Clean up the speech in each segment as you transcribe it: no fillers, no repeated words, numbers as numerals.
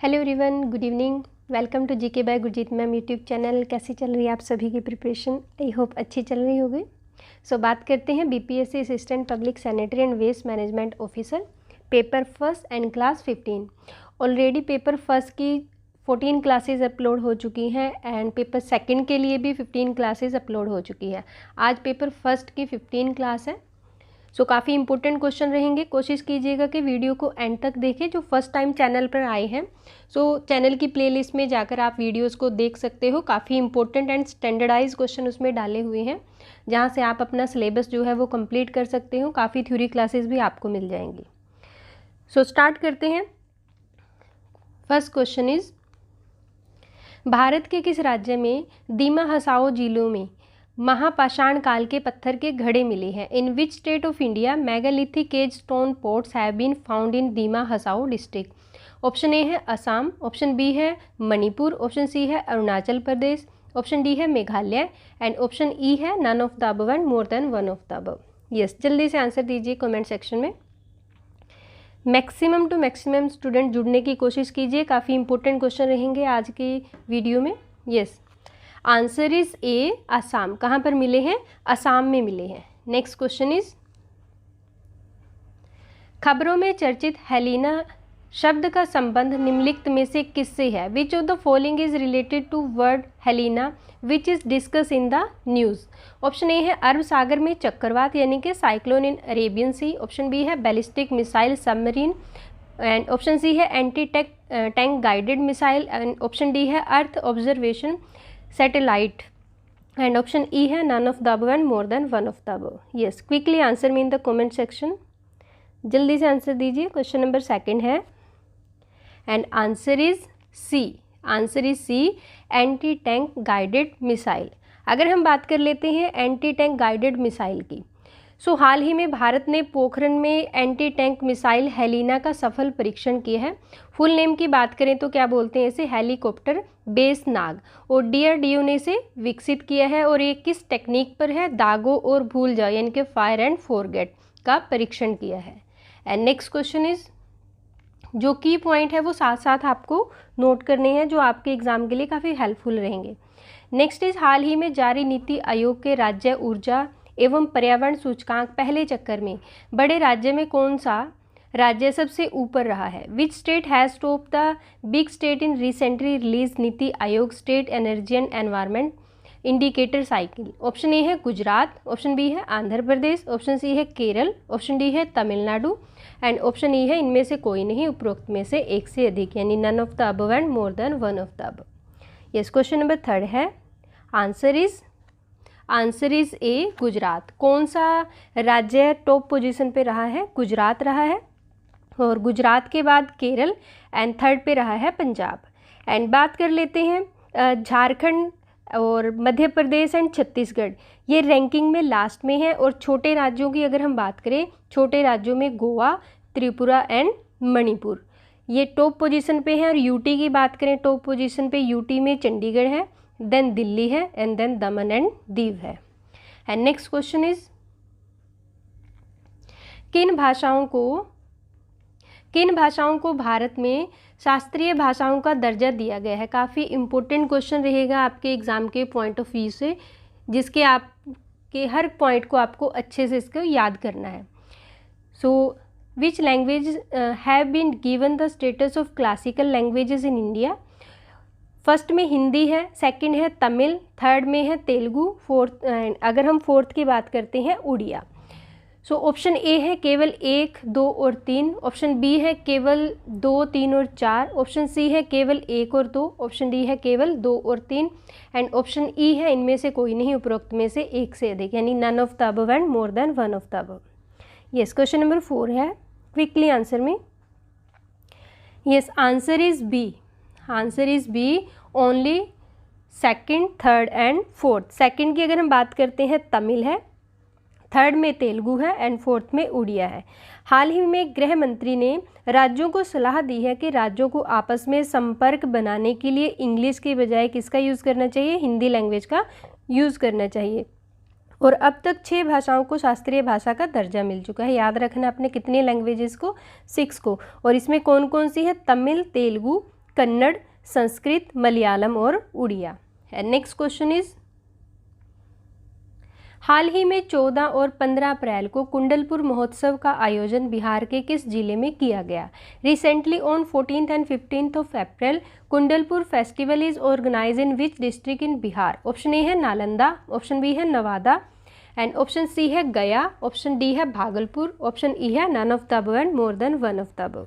Hello everyone, good evening. Welcome to GK by Gurjeet ma'am YouTube channel. कैसी चल रही है आप सभी की प्रिपरेशन? आई होप अच्छी चल रही होगी। सो बात करते हैं BPSC assistant public sanitary and waste management officer paper first and class 15। Already paper first की 14 क्लासेज अपलोड हो चुकी हैं एंड पेपर सेकंड के लिए भी 15 क्लासेज अपलोड हो चुकी है। आज पेपर फर्स्ट की 15 क्लास है। सो काफ़ी इंपॉर्टेंट क्वेश्चन रहेंगे। कोशिश कीजिएगा कि वीडियो को एंड तक देखें। जो फर्स्ट टाइम चैनल पर आए हैं चैनल की प्लेलिस्ट में जाकर आप वीडियोस को देख सकते हो। काफ़ी इंपॉर्टेंट एंड स्टैंडर्डाइज क्वेश्चन उसमें डाले हुए हैं, जहां से आप अपना सिलेबस जो है वो कंप्लीट कर सकते हो। काफ़ी थ्योरी क्लासेस भी आपको मिल जाएंगी। स्टार्ट करते हैं। फर्स्ट क्वेश्चन इज, भारत के किस राज्य में दीमा हसाओ जिलों में महापाषाण काल के पत्थर के घड़े मिले हैं? In which state of India megalithic age stone pots have been found in Dima Hasao district? Option A है असम, ऑप्शन बी है मणिपुर, ऑप्शन सी है अरुणाचल प्रदेश, ऑप्शन डी है मेघालय एंड ऑप्शन ई है none of the above and more than one of the above. Yes, जल्दी से answer दीजिए comment section में। Maximum to maximum student जुड़ने की कोशिश कीजिए। काफ़ी इंपॉर्टेंट क्वेश्चन रहेंगे आज की वीडियो में। यस, आंसर इज ए असम। कहाँ पर मिले हैं? असम में मिले हैं। नेक्स्ट क्वेश्चन इज, खबरों में चर्चित हेलिना शब्द का संबंध निम्नलिखित में से किससे है? Which of the following is related to word Helina which is discussed in the news? Option A है अरब सागर में चक्रवात यानी कि cyclone in Arabian sea, option B है ballistic missile submarine and option C है anti tank guided missile and option D है earth observation satellite and option E है none of the above and more than one of the above. Yes, quickly answer me in the comment section. जल्दी से answer दीजिए। Question number second है and answer is C. Answer is C, anti tank guided missile. अगर हम बात कर लेते हैं एंटी टैंक गाइडेड मिसाइल की, हाल ही में भारत ने पोखरण में एंटी टैंक मिसाइल हेलिना का सफल परीक्षण किया है। फुल नेम की बात करें तो क्या बोलते हैं इसे? हेलीकॉप्टर बेस नाग। और डीआरडीओ ने इसे विकसित किया है और ये किस टेक्निक पर है? दागो और भूल जाओ यानी कि फायर एंड फॉरगेट का परीक्षण किया है। एंड नेक्स्ट क्वेश्चन इज, जो की पॉइंट है वो साथ साथ आपको नोट करने हैं जो आपके एग्जाम के लिए काफ़ी हेल्पफुल रहेंगे। नेक्स्ट इज, हाल ही में जारी नीति आयोग के राज्य ऊर्जा एवं पर्यावरण सूचकांक पहले चक्कर में बड़े राज्य में कौन सा राज्य सबसे ऊपर रहा है? Which state has top the big state in recently release NITI Aayog state energy and environment indicator cycle? Option A है गुजरात, ऑप्शन बी है आंध्र प्रदेश, ऑप्शन सी है केरल, ऑप्शन डी है तमिलनाडु एंड ऑप्शन ई है इनमें से कोई नहीं, उपरोक्त में से एक से अधिक यानी none of the above and more than one of the above. Yes, question number third है आंसर इज ए गुजरात। कौन सा राज्य टॉप पोजीशन पे रहा है? गुजरात रहा है और गुजरात के बाद केरल एंड थर्ड पे रहा है पंजाब। एंड बात कर लेते हैं झारखंड और मध्य प्रदेश एंड छत्तीसगढ़, ये रैंकिंग में लास्ट में है। और छोटे राज्यों की अगर हम बात करें, छोटे राज्यों में गोवा, त्रिपुरा एंड मणिपुर ये टॉप पोजीशन पे हैं। और यूटी की बात करें टॉप पोजीशन पे यूटी में चंडीगढ़ है, देन दिल्ली है and then Daman and Diu है। एंड नेक्स्ट क्वेश्चन इज, किन भाषाओं को भारत में शास्त्रीय भाषाओं का दर्जा दिया गया है? काफ़ी इंपॉर्टेंट क्वेश्चन रहेगा आपके एग्जाम के पॉइंट ऑफ व्यू से, जिसके आपके हर पॉइंट को आपको अच्छे से इसको याद करना है। Which language have been given the status of classical languages in India? First में हिंदी है, सेकंड है तमिल, थर्ड में है तेलुगु, फोर्थ अगर हम फोर्थ की बात करते हैं उड़िया। ऑप्शन ए है केवल 1, 2 और 3, ऑप्शन बी है केवल 2, 3 और 4, ऑप्शन सी है केवल 1 और 2, ऑप्शन डी है केवल 2 और 3 एंड ऑप्शन ई है इनमें से कोई नहीं, उपरोक्त में से एक से अधिक यानी none of the above and more than one of the above. Yes, question number 4 है, क्विकली आंसर में। Yes, answer is B. Answer is B, only second, third and fourth. Second की अगर हम बात करते हैं तमिल है, थर्ड में तेलुगु है एंड फोर्थ में उड़िया है। हाल ही में गृह मंत्री ने राज्यों को सलाह दी है कि राज्यों को आपस में संपर्क बनाने के लिए इंग्लिश के बजाय किसका यूज़ करना चाहिए? हिंदी लैंग्वेज का यूज़ करना चाहिए। और अब तक 6 भाषाओं को शास्त्रीय भाषा का दर्जा मिल चुका है। याद रखना आपने कितने लैंग्वेजेस को? 6 को। और इसमें कौन कौन सी है? तमिल, तेलुगु, कन्नड़, संस्कृत, मलयालम और Odia. And next question is, हाल ही में 14 और 15 अप्रैल को कुंडलपुर महोत्सव का आयोजन बिहार के किस जिले में किया गया? Recently on 14th and 15th of April, Kundalpur festival is organize in which district in Bihar? Option A है नालंदा, ऑप्शन बी है नवादा, एंड ऑप्शन सी है गया, ऑप्शन डी है भागलपुर, ऑप्शन ई है none of the above and more than one of the above.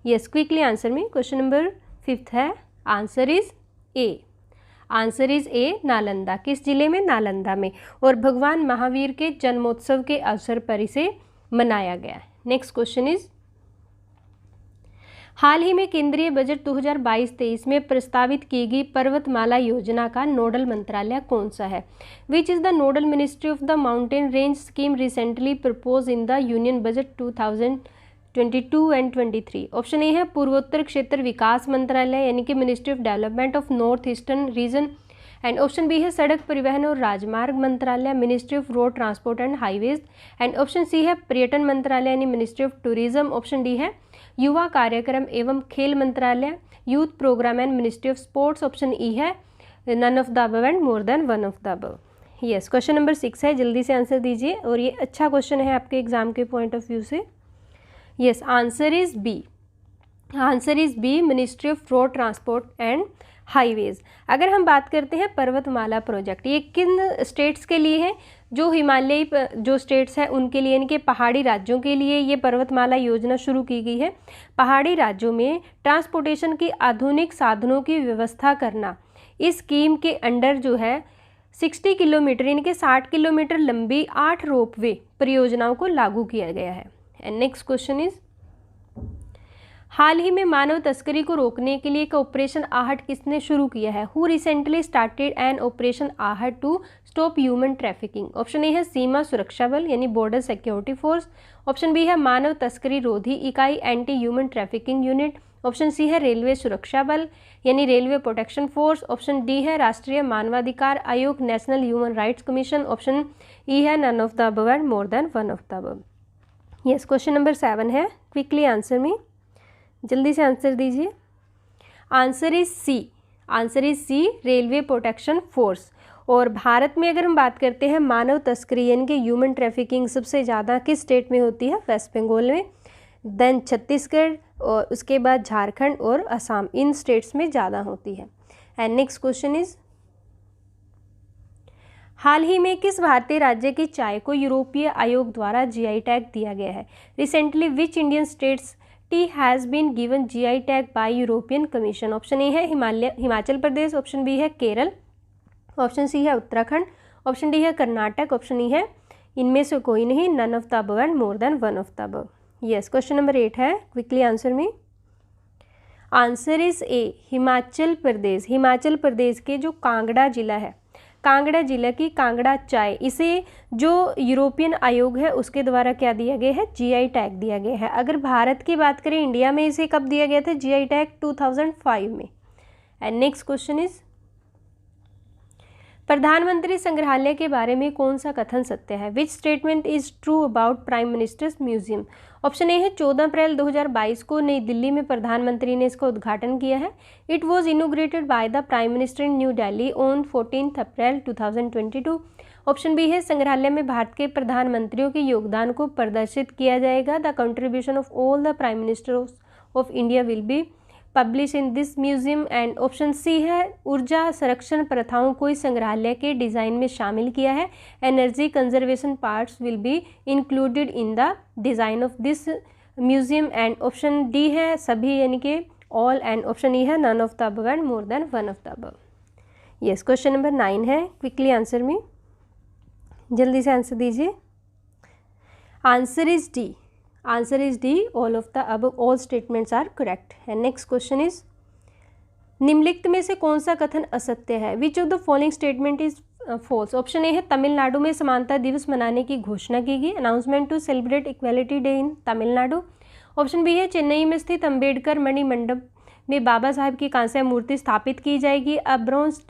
Yes, quickly answer में। Question number 5 है, answer is A. Answer is A, Nalanda. किस जिले में? नालंदा में। और भगवान महावीर के जन्मोत्सव के अवसर पर इसे मनाया गया। नेक्स्ट क्वेश्चन इज, हाल ही में केंद्रीय बजट 2022-23 में प्रस्तावित की गई पर्वतमाला योजना का नोडल मंत्रालय कौन सा है? Which is the nodal ministry of the mountain range scheme recently propose in the union budget 2022 and 23? Option A है पूर्वोत्तर क्षेत्र विकास मंत्रालय यानी कि ministry of development of north eastern region, and option B है सड़क परिवहन और राजमार्ग मंत्रालय ministry of road transport and highways, and option C है पर्यटन मंत्रालय यानी ministry of tourism, option D है युवा कार्यक्रम एवं खेल मंत्रालय youth program and ministry of sports, option E है none of the above and more than one of the above. Yes, question number 6 है, जल्दी से आंसर दीजिए और ये अच्छा क्वेश्चन है आपके एग्जाम के पॉइंट ऑफ व्यू से। Yes, answer is B. Answer is B, ministry of road transport and highways. अगर हम बात करते हैं पर्वतमाला प्रोजेक्ट, ये किन स्टेट्स के लिए है? जो हिमालयी जो स्टेट्स हैं उनके लिए, यानी कि पहाड़ी राज्यों के लिए ये पर्वतमाला योजना शुरू की गई है। पहाड़ी राज्यों में ट्रांसपोर्टेशन की आधुनिक साधनों की व्यवस्था करना, इस स्कीम के अंडर जो है 60 किलोमीटर यानी कि 60 किलोमीटर लंबी 8 रोपवे परियोजनाओं को लागू किया गया है। एंड नेक्स्ट क्वेश्चन इज, हाल ही में मानव तस्करी को रोकने के लिए एक ऑपरेशन आहट किसने शुरू किया है? Who recently started an operation Aahat to stop human trafficking? Option A है सीमा सुरक्षा बल यानी border security force, option B है मानव तस्करी रोधी इकाई anti human trafficking unit, option C है रेलवे सुरक्षा बल यानी railway protection force, option D है राष्ट्रीय मानवाधिकार आयोग national human rights commission, option E है none of the above and more than one of the above. Yes, question number 7 है, क्विकली आंसर में, जल्दी से आंसर दीजिए। Answer is C. Answer is C, railway protection force. और भारत में अगर हम बात करते हैं मानव तस्करी यानी कि ह्यूमन ट्रैफिकिंग सबसे ज़्यादा किस स्टेट में होती है? वेस्ट बंगाल में, देन छत्तीसगढ़ और उसके बाद झारखंड और असम, इन स्टेट्स में ज़्यादा होती है। एंड नेक्स्ट क्वेश्चन इज, हाल ही में किस भारतीय राज्य की चाय को यूरोपीय आयोग द्वारा जीआई टैग दिया गया है? Recently which Indian states T has been given GI tag by European commission? Option A है हिमाचल प्रदेश, ऑप्शन बी है केरल, ऑप्शन सी है उत्तराखंड, ऑप्शन डी है कर्नाटक, ऑप्शन ई है इनमें से कोई नहीं, none of the above and more than one of the above. Yes, question number 8 है, क्विकली आंसर में। Answer is A, Himachal Pradesh. Himachal Pradesh के जो कांगड़ा जिला है, कांगड़ा जिला की कांगड़ा चाय, इसे जो यूरोपियन आयोग है उसके द्वारा क्या दिया गया है? जीआई टैग दिया गया है। अगर भारत की बात करें, इंडिया में इसे कब दिया गया था जीआई टैग? 2005 में। एंड नेक्स्ट क्वेश्चन इज, प्रधानमंत्री संग्रहालय के बारे में कौन सा कथन सत्य है? विच statement is true about prime ministers museum? Option A है 14 अप्रैल 2022 को नई दिल्ली में प्रधानमंत्री ने इसका उद्घाटन किया है। It was inaugurated by the prime minister in new Delhi on 14 April 2022। Option B है संग्रहालय में भारत के प्रधानमंत्रियों के योगदान को प्रदर्शित किया जाएगा। The contribution of all the prime minister of India will be publish in this museum. And option C है ऊर्जा संरक्षण प्रथाओं को इस संग्रहालय के डिज़ाइन में शामिल किया है। Energy conservation parts will be included in the design of this museum. And option D है सभी यानी कि ऑल, एंड ऑप्शन ई है none of the above and more than one of the above. Yes, question number 9 है, quickly answer में, जल्दी से answer दीजिए। Answer is D. Answer is D, all of the above all statements are correct. And next question is, निम्नलिखित में से कौन सा कथन असत्य है? Which of the following statement is false? Option A है तमिलनाडु में समानता दिवस मनाने की घोषणा की गई, announcement to celebrate equality day in Tamil Nadu. Option B है चेन्नई में स्थित अंबेडकर मणि मंडप में बाबा साहेब की कांस्य मूर्ति स्थापित की जाएगी। A bronze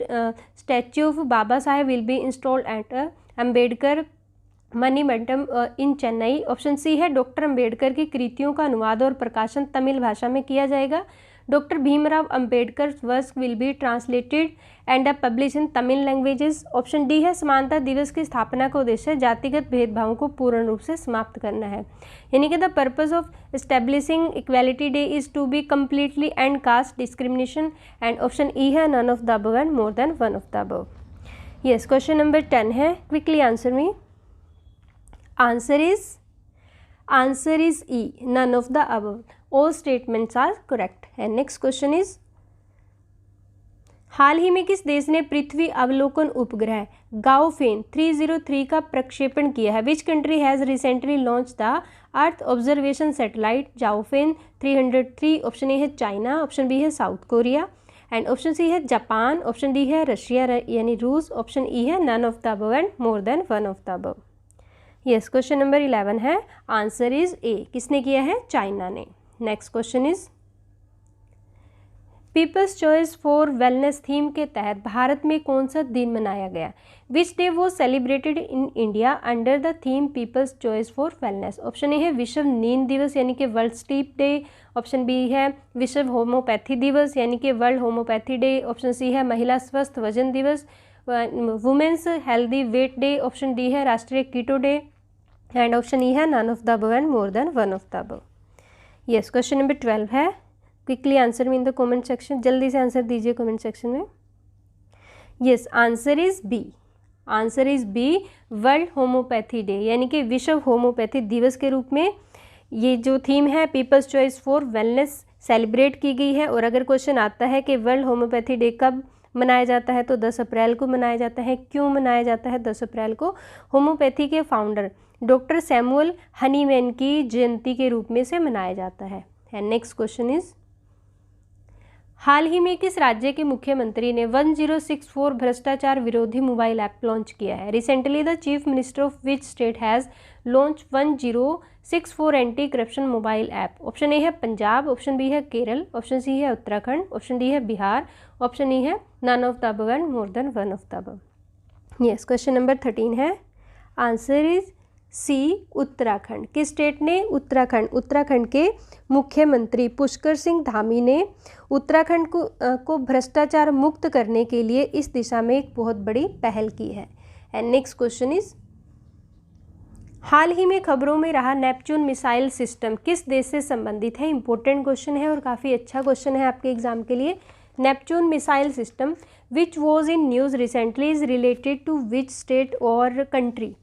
statue of Baba Saheb will be installed at Ambedkar Mani Mandapam in Chennai. Option C है डॉक्टर अंबेडकर की कृतियों का अनुवाद और प्रकाशन तमिल भाषा में किया जाएगा। Doctor Bhimrao Ambedkar work will be translated and publish in Tamil languages. Option D है समानता दिवस की स्थापना का उद्देश्य जातिगत भेदभाव को पूर्ण रूप से समाप्त करना है, यानी कि the purpose of establishing equality day is to be completely end caste discrimination. And option E है none of the above and more than one of the above. Yes, question number 10 है, quickly answer me. Answer is E, none of the above, all statements are correct। and next question is, हाल ही में किस देश ने पृथ्वी अवलोकन उपग्रह गाओफेन 303 का प्रक्षेपण किया है? Which country has recently launch the earth observation satellite Gaofen 303? Option A है चाइना, ऑप्शन बी है South Korea, and option C है जापान, ऑप्शन डी है रशिया यानी रूस, ऑप्शन ई है none of the above and more than one of the above. Yes, question number 11 है, answer is A, किसने किया है? चाइना ने। Next question is, people's choice for wellness theme के तहत भारत में कौन सा दिन मनाया गया? Which day was celebrated in India under the theme people's choice for wellness? Option A है विश्व नींद दिवस यानी कि world sleep day, option B है विश्व होम्योपैथी दिवस यानी कि world homeopathy day, option C है महिला स्वस्थ वजन दिवस, women's healthy weight day, option D है राष्ट्रीय keto day, and option E है none of the above and more than one of the above. Yes, question number 12 है, quickly answer me in the comment section, जल्दी से answer दीजिए comment section में। Yes, answer is B, answer is B, world homeopathy day यानी कि विश्व homeopathy दिवस के रूप में ये जो थीम है peoples choice for wellness celebrate की गई है। और अगर क्वेश्चन आता है कि वर्ल्ड होम्योपैथी डे कब मनाया जाता है तो 10 अप्रैल को मनाया जाता है। क्यों मनाया जाता है 10 अप्रैल को? होम्योपैथी के फाउंडर डॉक्टर सैमुअल हनीमैन की जयंती के रूप में से मनाया जाता है। एंड नेक्स्ट क्वेश्चन इज, हाल ही में किस राज्य के मुख्यमंत्री ने 1064 भ्रष्टाचार विरोधी मोबाइल ऐप लॉन्च किया है? Recently the chief minister of which state has launch 1064 anti corruption mobile app? Option A है पंजाब, ऑप्शन बी है केरल, ऑप्शन सी है उत्तराखंड, ऑप्शन डी है बिहार, ऑप्शन ई है none of the above and more than one of the above. Yes, question number 13 है, answer is सी, उत्तराखंड। किस state ने? उत्तराखंड। उत्तराखंड के मुख्यमंत्री पुष्कर सिंह धामी ने उत्तराखंड को भ्रष्टाचार मुक्त करने के लिए इस दिशा में एक बहुत बड़ी पहल की है। एंड नेक्स्ट क्वेश्चन इज, हाल ही में खबरों में रहा नेपच्यून मिसाइल सिस्टम किस देश से संबंधित है? इंपॉर्टेंट क्वेश्चन है और काफ़ी अच्छा क्वेश्चन है आपके एग्जाम के लिए। Neptune missile system which was in news recently is related to which state और कंट्री?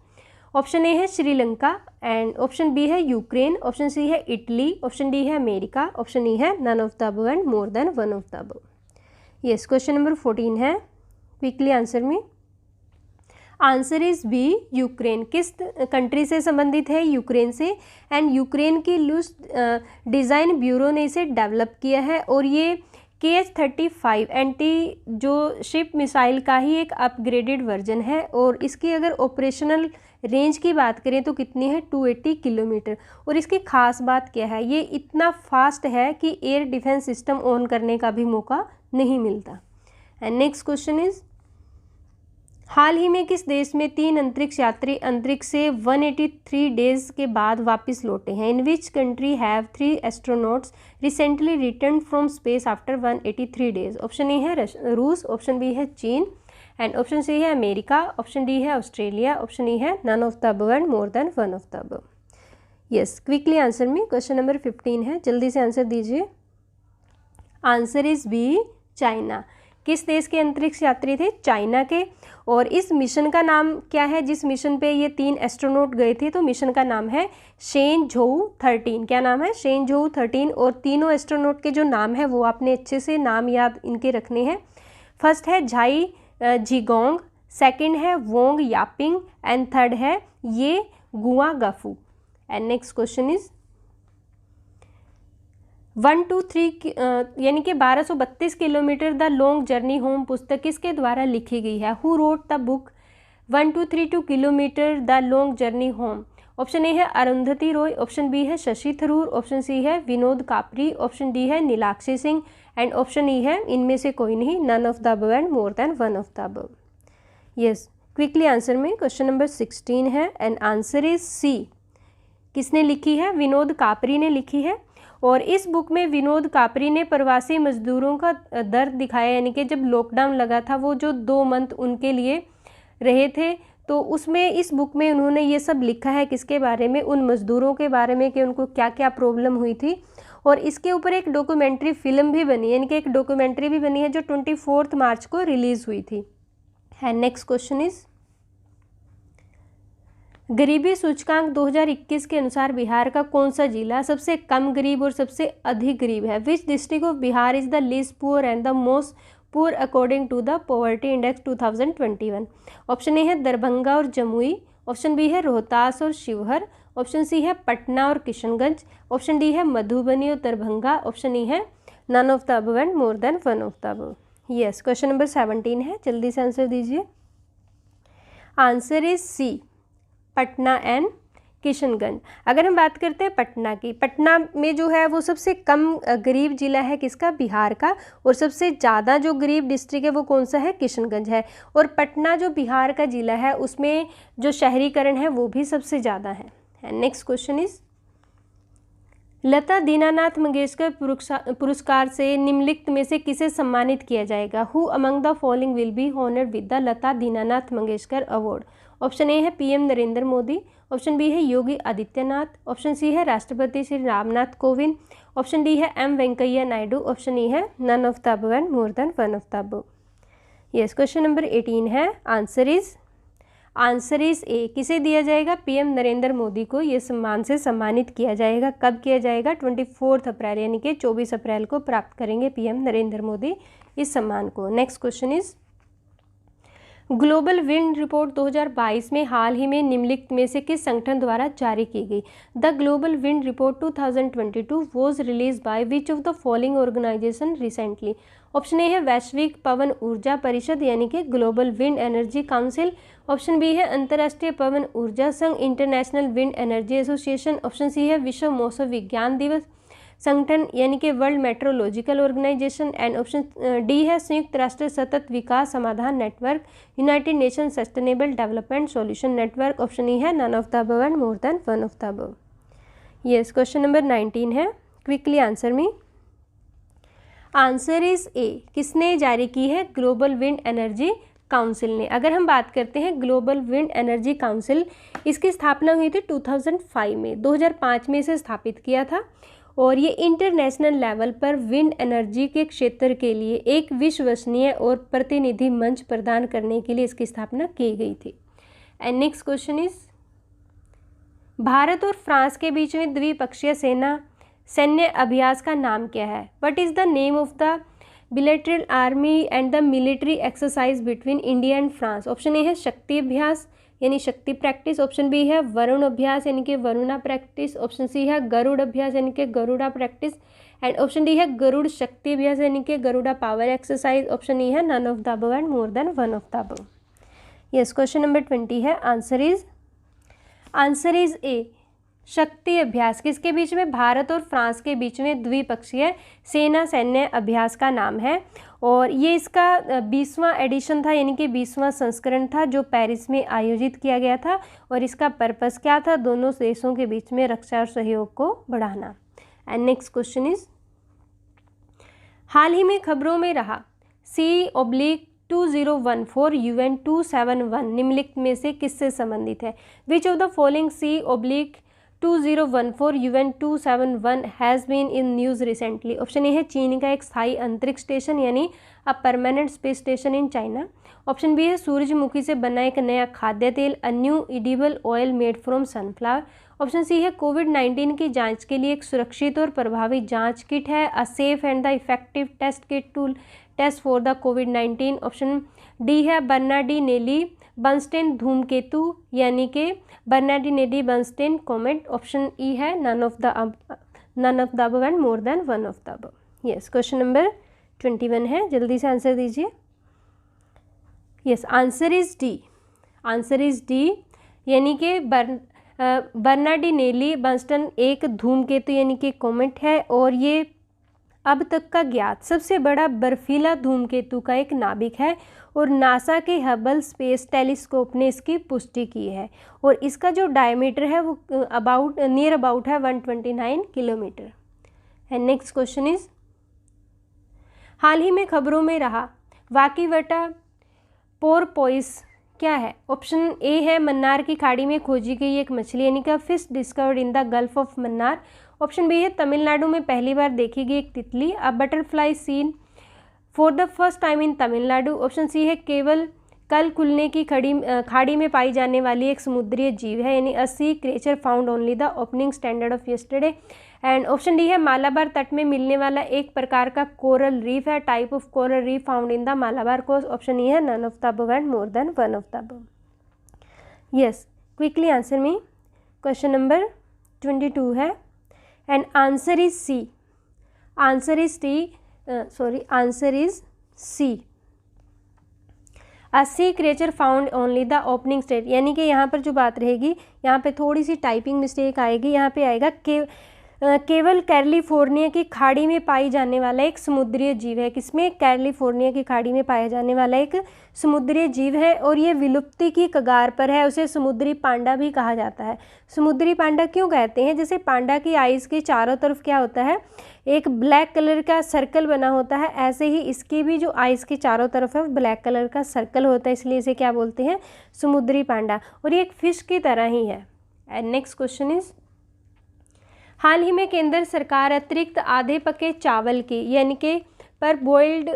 ऑप्शन ए है श्रीलंका, एंड ऑप्शन बी है यूक्रेन, ऑप्शन सी है इटली, ऑप्शन डी है अमेरिका, ऑप्शन ई है none of the above and more than one of the above. Yes, question number 14 है, quickly answer में। Answer is B, Ukraine. किस country से संबंधित है? यूक्रेन से। एंड यूक्रेन की लूस डिज़ाइन ब्यूरो ने इसे डेवलप किया है और ये KH-35 एंटी जो शिप मिसाइल का ही एक अपग्रेडेड वर्जन है। और इसकी अगर ऑपरेशनल रेंज की बात करें तो कितनी है? 280 किलोमीटर। और इसकी खास बात क्या है? ये इतना फास्ट है कि एयर डिफेंस सिस्टम ऑन करने का भी मौका नहीं मिलता। एंड नेक्स्ट क्वेश्चन इज, हाल ही में किस देश में 3 अंतरिक्ष यात्री अंतरिक्ष से 183 डेज के बाद वापस लौटे हैं? In which country have 3 astronauts recently return from space after 183 days? Option A है रूस, ऑप्शन बी है चीन, एंड ऑप्शन सी है अमेरिका, ऑप्शन डी है ऑस्ट्रेलिया, ऑप्शन ई है none of the above and more than one of the above. Yes, quickly answer में। Question number 15 है, जल्दी से आंसर दीजिए। Answer is B, China. किस देश के अंतरिक्ष यात्री थे? चाइना के। और इस मिशन का नाम क्या है जिस मिशन पे ये 3 एस्ट्रोनॉट गए थे? तो मिशन का नाम है शेनझोउ 13। क्या नाम है? शेनझोउ 13। और तीनों एस्ट्रोनॉट के जो नाम है वो आपने अच्छे से नाम याद इनके रखने हैं। फर्स्ट है झाई झिगोंग, सेकंड है वोंग यापिंग, एंड थर्ड है ये गुआ गफू। एंड नेक्स्ट क्वेश्चन इज, 123 यानी कि 1232 kilometre the long journey home पुस्तक किसके द्वारा लिखी गई है? Who wrote the book 1232 kilometre the long journey home? Option A है अरुंधति रॉय, ऑप्शन बी है शशि थरूर, ऑप्शन सी है विनोद कापरी, ऑप्शन डी है Neelakshi Singh, and option E है इनमें से कोई नहीं, none of the above and more than one of the above. Yes, quickly answer में। क्वेश्चन नंबर 16 है, एंड आंसर इज सी। किसने लिखी है? विनोद कापरी ने लिखी है। और इस बुक में विनोद कापरी ने प्रवासी मजदूरों का दर्द दिखाया, यानी कि जब लॉकडाउन लगा था वो जो 2 मंथ उनके लिए रहे थे, तो उसमें इस बुक में उन्होंने ये सब लिखा है किसके बारे में, उन मज़दूरों के बारे में कि उनको क्या क्या प्रॉब्लम हुई थी। और इसके ऊपर एक डॉक्यूमेंट्री फिल्म भी बनी है, यानी कि एक डॉक्यूमेंट्री भी बनी है जो 24 मार्च को रिलीज़ हुई थी। एंड नेक्स्ट क्वेश्चन इज, गरीबी सूचकांक 2021 के अनुसार बिहार का कौन सा जिला सबसे कम गरीब और सबसे अधिक गरीब है? Which district of Bihar is the least poor and the most poor according to the poverty index 2021? Option A है दरभंगा और जमुई, ऑप्शन बी है रोहतास और शिवहर, ऑप्शन सी है पटना और किशनगंज, ऑप्शन डी है मधुबनी और दरभंगा, ऑप्शन ई है none of the above and more than one of the above. Yes, question number 17 है, जल्दी से आंसर दीजिए। Answer is C, Patna and Kishanganj. अगर हम बात करते हैं पटना की, पटना में जो है वो सबसे कम गरीब जिला है किसका? बिहार का। और सबसे ज़्यादा जो गरीब डिस्ट्रिक्ट है वो कौन सा है? किशनगंज है। और पटना जो बिहार का जिला है उसमें जो शहरीकरण है वो भी सबसे ज़्यादा है। Next question is, Lata Dinanath Mangeshkar पुरस्कार से निम्नलिखित में से किसे सम्मानित किया जाएगा? Who among the following will be honoured with the Lata Dinanath Mangeshkar award? Option A है PM Narendra Modi, option B है योगी आदित्यनाथ, ऑप्शन सी है राष्ट्रपति श्री रामनाथ कोविंद, ऑप्शन डी है M Venkaiah Naidu, option E है none of the above and more than one of the above. Yes, question number 18 है, answer is ए, किसे दिया जाएगा? पीएम नरेंद्र मोदी को ये सम्मान से सम्मानित किया जाएगा। कब किया जाएगा? 24 अप्रैल, यानी कि 24 अप्रैल को प्राप्त करेंगे पीएम नरेंद्र मोदी इस सम्मान को। Next question is, global wind report 2022 में हाल ही में निम्नलिखित में से किस संगठन द्वारा जारी की गई? The global wind report 2022 was release by which of the following organisation recently? Option A है वैश्विक पवन ऊर्जा परिषद, यानी कि global wind energy council, option B है अंतर्राष्ट्रीय पवन ऊर्जा संघ international wind energy association, option C है विश्व मौसम विज्ञान दिवस संगठन, यानी कि world metrological organisation, and option D है संयुक्त राष्ट्र सतत विकास समाधान नेटवर्क, united nation sustainable development solution network, option E है none of the above and more than one of the above. Yes, question number 19 है, quickly answer me. Answer is A, किसने जारी की है? ग्लोबल विंड एनर्जी काउंसिल ने। अगर हम बात करते हैं ग्लोबल विंड एनर्जी काउंसिल, इसकी स्थापना हुई थी 2005 में, 2005 में इसे स्थापित किया था। और ये इंटरनेशनल लेवल पर विंड एनर्जी के क्षेत्र के लिए एक विश्वसनीय और प्रतिनिधि मंच प्रदान करने के लिए इसकी स्थापना की गई थी। And next question is, Bharat और फ्रांस के बीच में द्विपक्षीय सैन्य अभ्यास का नाम क्या है? What is the name of the bilateral army and the military exercise between India and France? Option A है शक्ति अभ्यास, यानी शक्ति प्रैक्टिस, ऑप्शन बी है वरुण अभ्यास, यानी कि वरुणा प्रैक्टिस, ऑप्शन सी है गरुड़ अभ्यास, यानी कि Garuda practice, and option D है गरुड़ शक्ति अभ्यास, यानी कि Garuda power exercise, option E है none of the above and more than one of the above. Yes, question number 20 है, आंसर इज ए, शक्ति अभ्यास किसके बीच में? भारत और फ्रांस के बीच में द्विपक्षीय सेना सैन्य अभ्यास का नाम है। और ये इसका 20वां एडिशन था, यानी कि 20वां संस्करण था जो पेरिस में आयोजित किया गया था। और इसका पर्पस क्या था? दोनों देशों के बीच में रक्षा और सहयोग को बढ़ाना। एंड नेक्स्ट क्वेश्चन इज, हाल ही में खबरों में रहा C/2014 UN 271 निम्नलिखित में से किससे संबंधित है? Which of the following C/2014 UN 271 has been in news recently? Option A है चीन का एक स्थायी अंतरिक्ष स्टेशन, यानी a permanent space station in China, option B है सूरजमुखी से बना एक नया खाद्य तेल, a new edible oil made from sunflower, option C है कोविड-19 की जांच के लिए एक सुरक्षित और प्रभावी जांच किट है, a safe and the effective test kit to test for the कोविड-19, ऑप्शन डी है बर्नार्डिनेली बर्नस्टेन धूमकेतु, यानी कि Bernardinelli Bernstein comet, option E है none of the above and more than one of the above. Yes, question number 21 है, जल्दी से answer दीजिए। यस, आंसर इज डी, यानी कि बर्नार्डिनेली बर्नस्टेन एक धूमकेतु यानी कि कॉमेट है, और ये अब तक का ज्ञात सबसे बड़ा बर्फीला धूमकेतु का एक नाभिक है, और नासा के हबल स्पेस टेलीस्कोप ने इसकी पुष्टि की है। और इसका जो डायमीटर है वो नियर अबाउट है 129 kilometre. And next question is, हाल ही में खबरों में रहा वाकीवटा पोरपोइस क्या है? ऑप्शन ए है मन्नार की खाड़ी में खोजी गई एक मछली यानी कि fish discovered in the gulf of Mannar. Option B है तमिलनाडु में पहली बार देखी गई एक तितली, a butterfly seen for the first time in Tamil Nadu. Option C है केवल कल खुलने की खाड़ी में पाई जाने वाली एक समुद्रीय जीव है यानी a sea creature found only the opening standard of yesterday. And option D है मालाबार तट में मिलने वाला एक प्रकार का कोरल रीफ है, type of coral reef found in the Malabar coast. Option E है none of the above and more than one of the above. Yes, quickly answer me. Question number 22 है and answer is C. Answer is answer is C. A sea creature found only the opening state, यानी कि यहाँ पर जो बात रहेगी, यहाँ पे थोड़ी सी टाइपिंग मिस्टेक आएगी। यहाँ पे आएगा केवल कैलिफोर्निया की खाड़ी में पाई जाने वाला एक समुद्रीय जीव है। किसमें? कैलिफोर्निया की खाड़ी में पाया जाने वाला एक समुद्रीय जीव है और ये विलुप्ति की कगार पर है। उसे समुद्री पांडा भी कहा जाता है। समुद्री पांडा क्यों कहते हैं? जैसे पांडा की आइज़ के चारों तरफ क्या होता है, एक ब्लैक कलर का सर्कल बना होता है, ऐसे ही इसकी भी जो आइज़ के चारों तरफ है ब्लैक कलर का सर्कल होता है, इसलिए इसे क्या बोलते हैं? समुद्री पांडा। और ये एक फिश की तरह ही है। एंड नेक्स्ट क्वेश्चन इज, हाल ही में केंद्र सरकार अतिरिक्त आधे पके चावल की यानी कि पर बॉइल्ड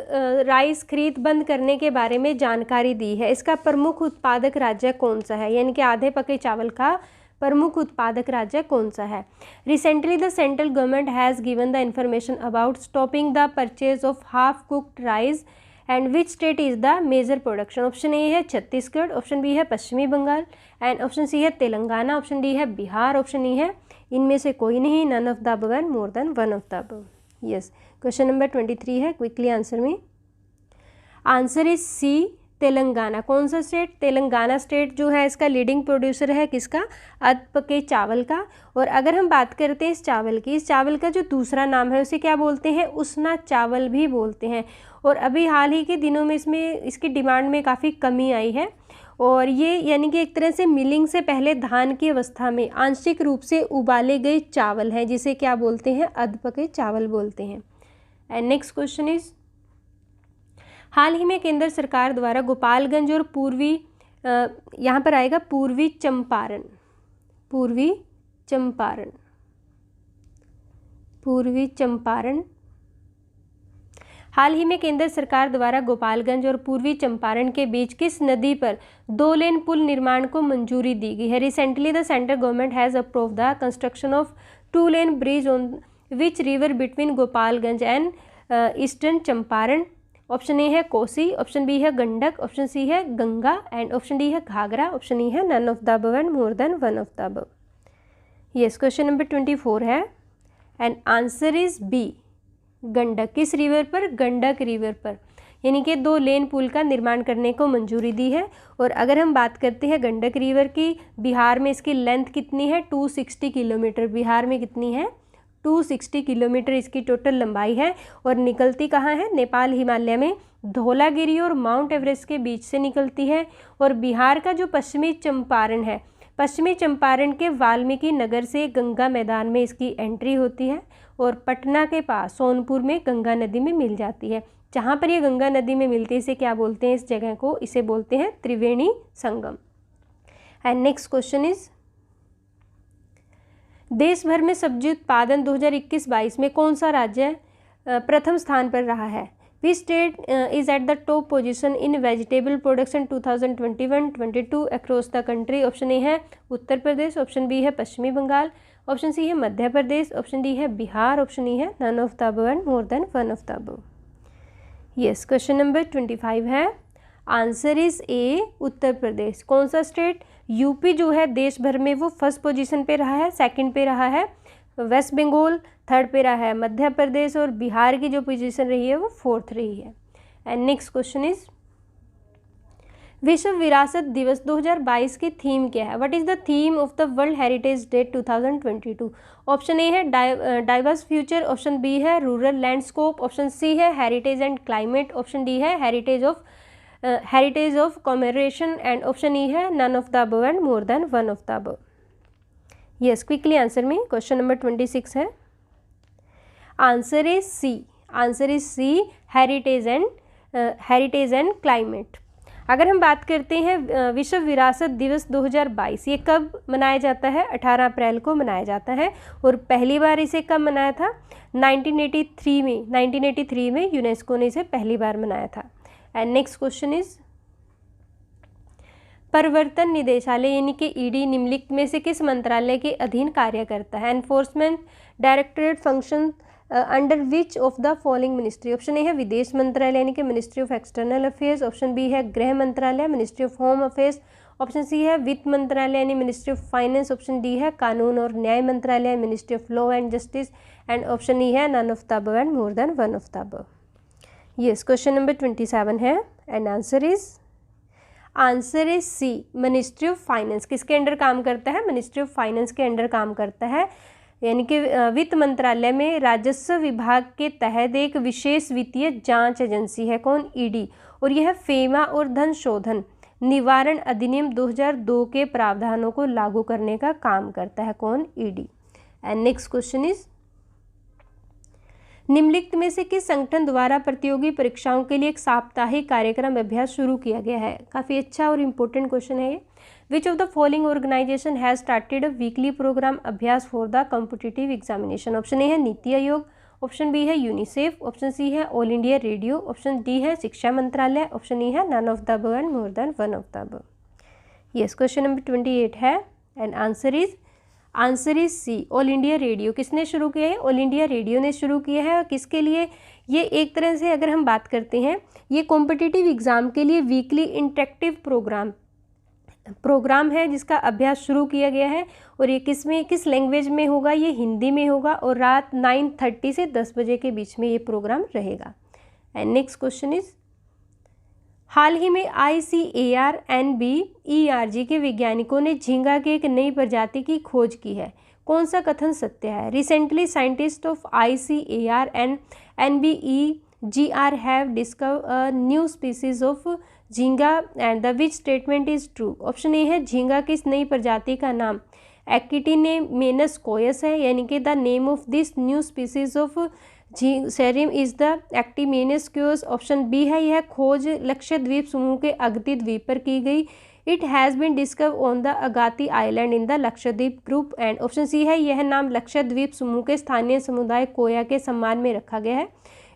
राइस खरीद बंद करने के बारे में जानकारी दी है। इसका प्रमुख उत्पादक राज्य कौन सा है? यानी कि आधे पके चावल का प्रमुख उत्पादक राज्य कौन सा है? Recently the central government has given the information about stopping the purchase of half cooked rice and which state is the major production? Option A है छत्तीसगढ़, ऑप्शन बी है पश्चिमी बंगाल, एंड ऑप्शन सी है तेलंगाना, ऑप्शन डी है Bihar, option E है इनमें से कोई नहीं, none of the above and more than one of the above. Yes, question number 23 है, क्विकली आंसर में। Answer is C, Telangana. कौन सा स्टेट? तेलंगाना स्टेट जो है इसका लीडिंग प्रोड्यूसर है किसका? अधपके चावल का। और अगर हम बात करते हैं इस चावल की, इस चावल का जो दूसरा नाम है उसे क्या बोलते हैं? उसना चावल भी बोलते हैं। और अभी हाल ही के दिनों में इसकी डिमांड में काफ़ी कमी आई है। और ये यानी कि एक तरह से मिलिंग से पहले धान की अवस्था में आंशिक रूप से उबाले गए चावल हैं, जिसे क्या बोलते हैं? अधपके चावल बोलते हैं। एंड नेक्स्ट क्वेश्चन इज, हाल ही में केंद्र सरकार द्वारा गोपालगंज और पूर्वी यहाँ पर आएगा पूर्वी चंपारण हाल ही में केंद्र सरकार द्वारा गोपालगंज और पूर्वी चंपारण के बीच किस नदी पर 2 लेन पुल निर्माण को मंजूरी दी गई है? Recently the central government has approved the construction of 2 lane bridge on which river between Gopalganj and eastern Champaran. Option A है कोसी, ऑप्शन बी है गंडक, ऑप्शन सी है गंगा, एंड ऑप्शन डी है घाघरा, ऑप्शन ई है none of the above and more than one of the above. Yes, question number 24 है and answer is B, Gandak. किस river पर? Gandak river पर, यानी कि 2 लेन पुल का निर्माण करने को मंजूरी दी है। और अगर हम बात करते हैं गंडक रिवर की, बिहार में इसकी लेंथ कितनी है? 260 किलोमीटर। बिहार में कितनी है? 260 किलोमीटर इसकी टोटल लंबाई है। और निकलती कहाँ है? नेपाल हिमालय में धौलागिरी और माउंट एवरेस्ट के बीच से निकलती है। और बिहार का जो पश्चिमी चंपारण है, पश्चिमी चंपारण के वाल्मीकि नगर से गंगा मैदान में इसकी एंट्री होती है और पटना के पास सोनपुर में गंगा नदी में मिल जाती है। जहाँ पर ये गंगा नदी में मिलती है इसे क्या बोलते हैं? इस जगह को इसे बोलते हैं Triveni Sangam. And next question is, देश भर में सब्जी उत्पादन 2021-22 में कौन सा राज्य प्रथम स्थान पर रहा है? Which state is at the top position in vegetable production 2021-22 across the country? Option A है उत्तर प्रदेश, ऑप्शन बी है पश्चिमी बंगाल, ऑप्शन सी है मध्य प्रदेश, ऑप्शन डी है बिहार, ऑप्शन ई है none of the above and more than one of the above. Yes, question number 25 है, answer is ए, उत्तर प्रदेश। कौन सा state? UP जो है देश भर में वो फर्स्ट पोजीशन पे रहा है, सेकंड पे रहा है वेस्ट बंगाल, थर्ड पे रहा है मध्य प्रदेश, और बिहार की जो पोजीशन रही है वो 4th रही है। एंड नेक्स्ट क्वेश्चन इज, विश्व विरासत दिवस 2022 की थीम क्या है? What is the theme of the world heritage day 2022? Option A है डाइवर्स फ्यूचर, ऑप्शन बी है रूरल लैंडस्केप, ऑप्शन सी है heritage and climate, option D है heritage of commemoration, and option E है none of the above and more than one of the above. Yes, quickly answer में। Question number 26 है, answer is C, answer is C, heritage and climate. अगर हम बात करते हैं विश्व विरासत दिवस 2022, ये कब मनाया जाता है? 18 अप्रैल को मनाया जाता है। और पहली बार इसे कब मनाया था? 1983 में यूनेस्को ने इसे पहली बार मनाया था। एंड नेक्स्ट क्वेश्चन इज, प्रवर्तन निदेशालय यानी कि ईडी निम्नलिखित में से किस मंत्रालय के अधीन कार्य करता है? Enforcement directorate function under which of the following ministry? Option A है विदेश मंत्रालय यानी कि ministry of external affairs, option B है गृह मंत्रालय ministry of home affairs, option C है वित्त मंत्रालय यानी ministry of finance, option D है कानून और न्याय मंत्रालय ministry of law and justice, and option E है none of the above and more than one of the above. Yes, question number 27 है and answer is C, ministry of finance. किसके under काम करता है? मिनिस्ट्री ऑफ फाइनेंस के under काम करता है, यानी कि वित्त मंत्रालय में राजस्व विभाग के तहत एक विशेष वित्तीय जांच एजेंसी है। कौन? ईडी। और यह फेमा और धन शोधन निवारण अधिनियम 2002 के प्रावधानों को लागू करने का काम करता है। कौन? ED. And next question is, निम्नलिखित में से किस संगठन द्वारा प्रतियोगी परीक्षाओं के लिए एक साप्ताहिक कार्यक्रम अभ्यास शुरू किया गया है? काफ़ी अच्छा और इम्पोर्टेंट क्वेश्चन है ये। Which of the following organisation has started a weekly program Abhyas for the competitive examination? Option A है नीति आयोग, ऑप्शन बी है यूनिसेफ, ऑप्शन सी है All India Radio, option D है शिक्षा मंत्रालय, ऑप्शन ई है none of the above and more than one of the above. Yes, question number 28 है and answer is C, All India Radio. किसने शुरू किया है? ऑल इंडिया रेडियो ने शुरू किया है। और किसके लिए? ये एक तरह से अगर हम बात करते हैं, ये कॉम्पिटिटिव एग्ज़ाम के लिए वीकली इंटरेक्टिव प्रोग्राम है जिसका अभ्यास शुरू किया गया है। और ये किस लैंग्वेज में होगा? ये हिंदी में होगा और रात 9:30 से 10 बजे के बीच में ये प्रोग्राम रहेगा। एंड नेक्स्ट क्वेश्चन इज, हाल ही में ICAR NBERG के वैज्ञानिकों ने झींगा की एक नई प्रजाति की खोज की है। कौन सा कथन सत्य है? Recently scientist of ICAR and NBERG have discovered a new species of jhinga and the which statement is true? Option A है झींगा की इस नई प्रजाति का नाम एक्टिनेमेनस कोयस है, यानी कि the name of this new species of सेरिम इज द एक्टिमेनस क्यूस। ऑप्शन बी है यह खोज लक्षद्वीप समूह के अगती द्वीप पर की गई। It has been discover on the Agatti island in the Lakshadweep group. And option C है यह नाम लक्षद्वीप समूह के स्थानीय समुदाय कोया के सम्मान में रखा गया है।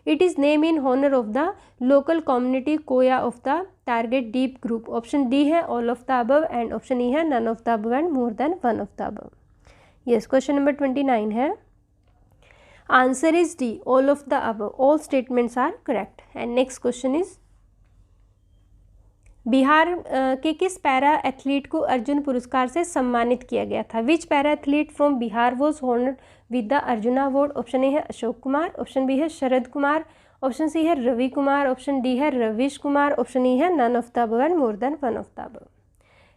It is name in honour of the local community Koya of the target deep group. Option D है all of the above and option E है none of the above and more than one of the above. Yes, question number 29 है, answer is D, all of the above, all statements are correct. And next question is, Bihar के किस para athlete को अर्जुन पुरस्कार से सम्मानित किया गया था? Which para athlete from Bihar was honoured with the Arjuna award? Option A है अशोक कुमार, ऑप्शन बी है शरद कुमार, ऑप्शन सी है रवि कुमार, ऑप्शन डी है रविश कुमार, ऑप्शन ई है none of the above and more than one of the above.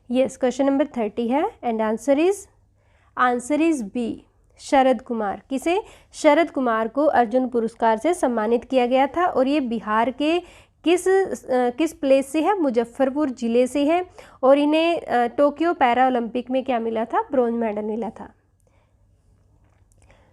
Yes, question number 30 है and answer is B, Sharad Kumar. किसे? शरद कुमार को अर्जुन पुरस्कार से सम्मानित किया गया था और ये बिहार के किस प्लेस से है? मुजफ्फरपुर ज़िले से है। और इन्हें टोक्यो पैरा ओलंपिक में क्या मिला था? ब्रॉन्ज मेडल मिला था।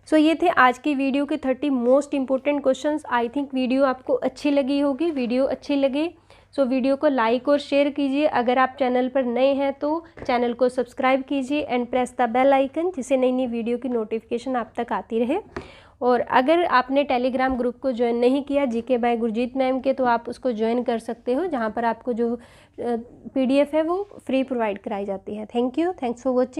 सो ये थे आज की वीडियो के 30 most important questions. I think video आपको अच्छी लगी होगी। वीडियो अच्छी लगे सो वीडियो को लाइक और शेयर कीजिए। अगर आप चैनल पर नए हैं तो चैनल को सब्सक्राइब कीजिए and press the bell icon, जिससे नई नई वीडियो की नोटिफिकेशन आप तक आती रहे। और अगर आपने टेलीग्राम ग्रुप को ज्वाइन नहीं किया GK बाय गुरजीत मैम के, तो आप उसको ज्वाइन कर सकते हो, जहाँ पर आपको जो PDF है वो फ्री प्रोवाइड कराई जाती है। Thank you, thanks for watching.